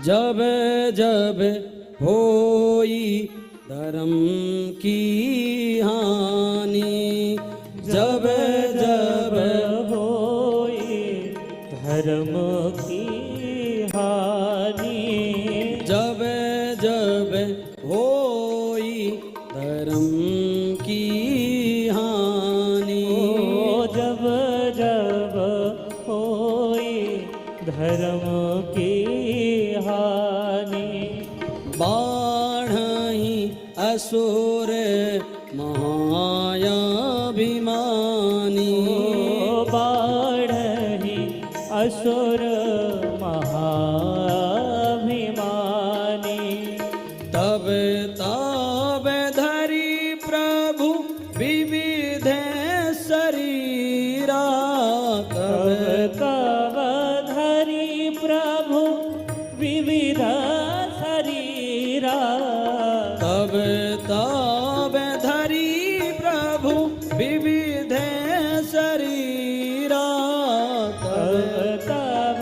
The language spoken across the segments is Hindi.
जब जब होई धर्म की हानि, जब जब होई धर्म की हानि, जब जब होई धर्म की हानि, जब जब होई धर्म की हानि, बाढ़हि असुर महायाभिमानी, बाढ़हि असुर महाभिमानी, तब तब धरि प्रभु विविध शरीरा, तब तब धरि प्रभु विविध शरीरा, तब तब धरि प्रभु विविध शरीरा, तब तब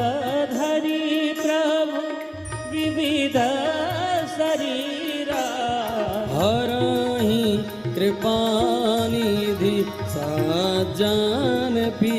धरि प्रभु विविध शरीरा, हरहि कृपानिधि सज्जन पी